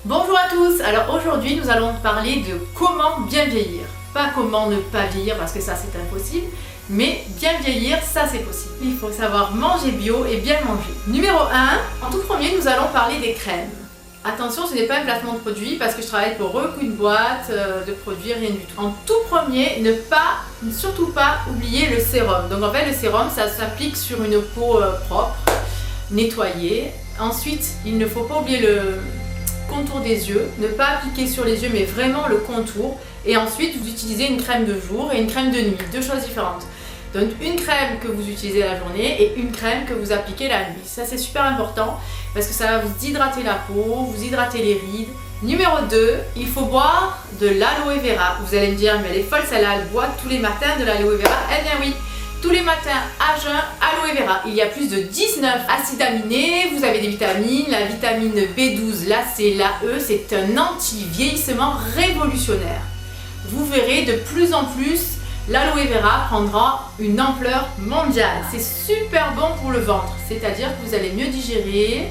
Bonjour à tous, alors aujourd'hui nous allons parler de comment bien vieillir. Pas comment ne pas vieillir parce que ça c'est impossible, mais bien vieillir ça c'est possible. Il faut savoir manger bio et bien manger. Numéro 1, en tout premier nous allons parler des crèmes. Attention, ce n'est pas un placement de produit parce que je travaille pour aucune boîte de produits, rien du tout. En tout premier, surtout pas oublier le sérum. Donc en fait le sérum ça s'applique sur une peau propre, nettoyée. Ensuite, il ne faut pas oublier le contour des yeux, ne pas appliquer sur les yeux mais vraiment le contour. Et ensuite vous utilisez une crème de jour et une crème de nuit, deux choses différentes. Donc une crème que vous utilisez la journée et une crème que vous appliquez la nuit. Ça c'est super important parce que ça va vous hydrater la peau, vous hydrater les rides. Numéro 2, il faut boire de l'aloe vera. Vous allez me dire mais elle est folle celle-là, elle boit tous les matins de l'aloe vera. Eh bien oui, tous les matins à jeun, aloe vera. Il y a plus de 19 acides aminés, vous avez des vitamines, la vitamine B12, la C, la E, c'est un anti-vieillissement révolutionnaire. Vous verrez de plus en plus, l'aloe vera prendra une ampleur mondiale. C'est super bon pour le ventre, c'est-à-dire que vous allez mieux digérer,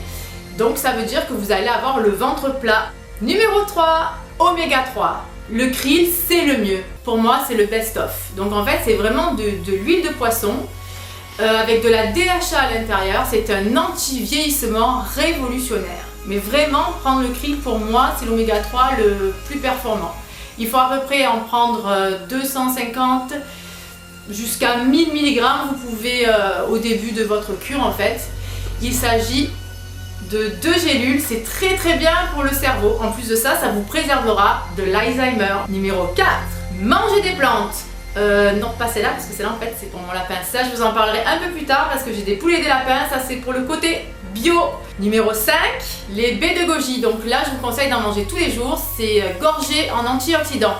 donc ça veut dire que vous allez avoir le ventre plat. Numéro 3, oméga 3. Le krill, c'est le mieux. Pour moi, c'est le best-of. Donc en fait, c'est vraiment de l'huile de poisson avec de la DHA à l'intérieur. C'est un anti-vieillissement révolutionnaire. Mais vraiment, prendre le krill, pour moi, c'est l'oméga 3 le plus performant. Il faut à peu près en prendre 250 jusqu'à 1000 mg. Vous pouvez au début de votre cure en fait. Il s'agit de 2 gélules, c'est très bien pour le cerveau. En plus de ça, ça vous préservera de l'Alzheimer. Numéro 4, manger des plantes. Non, pas celle-là, parce que celle-là en fait c'est pour mon lapin. Ça, je vous en parlerai un peu plus tard parce que j'ai des poulets et des lapins. Ça, c'est pour le côté bio. Numéro 5, les baies de goji. Donc là, je vous conseille d'en manger tous les jours. C'est gorgé en antioxydants.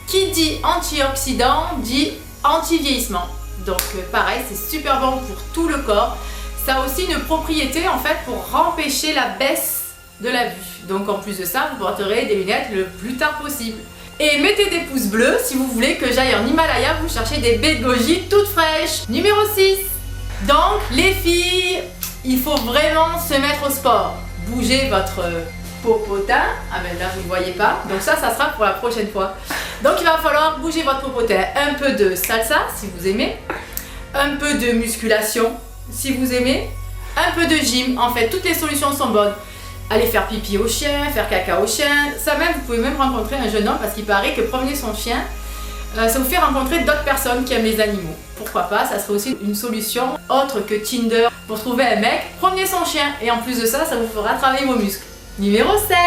Qui dit antioxydant dit anti-vieillissement. Donc pareil, c'est super bon pour tout le corps. Ça a aussi une propriété en fait pour empêcher la baisse de la vue. Donc en plus de ça, vous porterez des lunettes le plus tard possible. Et mettez des pouces bleus si vous voulez que j'aille en Himalaya vous chercher des baies de goji toutes fraîches. Numéro 6. Donc les filles, il faut vraiment se mettre au sport. Bougez votre popotin. Ah mais là vous ne le voyez pas. Donc ça sera pour la prochaine fois. Donc il va falloir bouger votre popotin. Un peu de salsa si vous aimez. Un peu de musculation si vous aimez, un peu de gym. En fait, toutes les solutions sont bonnes. Allez faire pipi au chien, faire caca au chien. Ça même, vous pouvez même rencontrer un jeune homme parce qu'il paraît que promener son chien, ça vous fait rencontrer d'autres personnes qui aiment les animaux. Pourquoi pas, ça serait aussi une solution autre que Tinder pour trouver un mec. Promenez son chien et en plus de ça, ça vous fera travailler vos muscles. Numéro 7.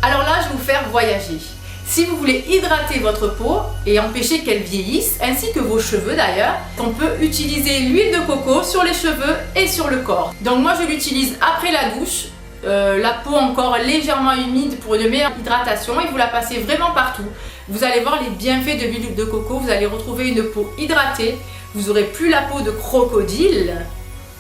Alors là, je vais vous faire voyager. Si vous voulez hydrater votre peau et empêcher qu'elle vieillisse, ainsi que vos cheveux d'ailleurs, on peut utiliser l'huile de coco sur les cheveux et sur le corps. Donc moi je l'utilise après la douche, la peau encore légèrement humide pour une meilleure hydratation et vous la passez vraiment partout. Vous allez voir les bienfaits de l'huile de coco, vous allez retrouver une peau hydratée, vous n'aurez plus la peau de crocodile.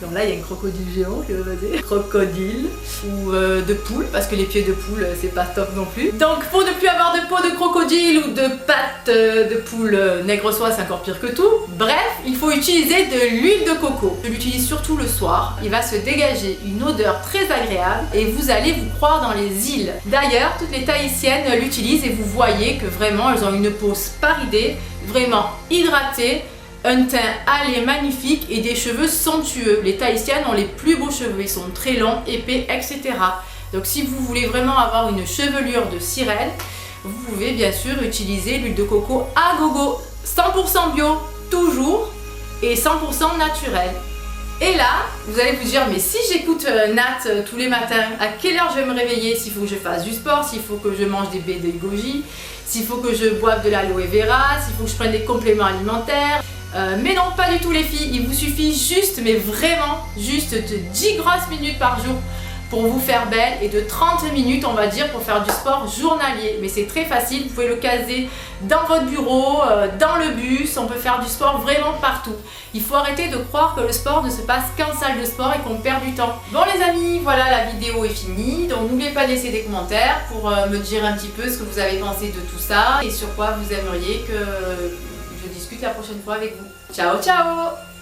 Donc là il y a un crocodile géant, je veux dire. Crocodile ou de poule, parce que les pieds de poule c'est pas top non plus. Donc pour ne plus avoir de peau de crocodile ou de pattes de poule nègre-soie, c'est encore pire que tout. Bref, il faut utiliser de l'huile de coco. Je l'utilise surtout le soir. Il va se dégager une odeur très agréable et vous allez vous croire dans les îles. D'ailleurs, toutes les Tahitiennes l'utilisent et vous voyez que vraiment elles ont une peau sparidée, vraiment hydratée. Un teint hâlé magnifique et des cheveux somptueux. Les Tahitiennes ont les plus beaux cheveux, ils sont très longs, épais, etc. Donc si vous voulez vraiment avoir une chevelure de sirène, vous pouvez bien sûr utiliser l'huile de coco à gogo. 100% bio, toujours, et 100% naturel. Et là, vous allez vous dire, mais si j'écoute Nat tous les matins, à quelle heure je vais me réveiller? S'il faut que je fasse du sport, s'il faut que je mange des baies de goji, s'il faut que je boive de l'aloe vera, s'il faut que je prenne des compléments alimentaires. Mais non, pas du tout les filles, il vous suffit juste, mais vraiment, juste de 10 grosses minutes par jour pour vous faire belle et de 30 minutes, on va dire, pour faire du sport journalier. Mais c'est très facile, vous pouvez le caser dans votre bureau, dans le bus, on peut faire du sport vraiment partout. Il faut arrêter de croire que le sport ne se passe qu'en salle de sport et qu'on perd du temps. Bon les amis, voilà, la vidéo est finie, donc n'oubliez pas de laisser des commentaires pour me dire un petit peu ce que vous avez pensé de tout ça et sur quoi vous aimeriez que je discute la prochaine fois avec vous. Ciao ciao!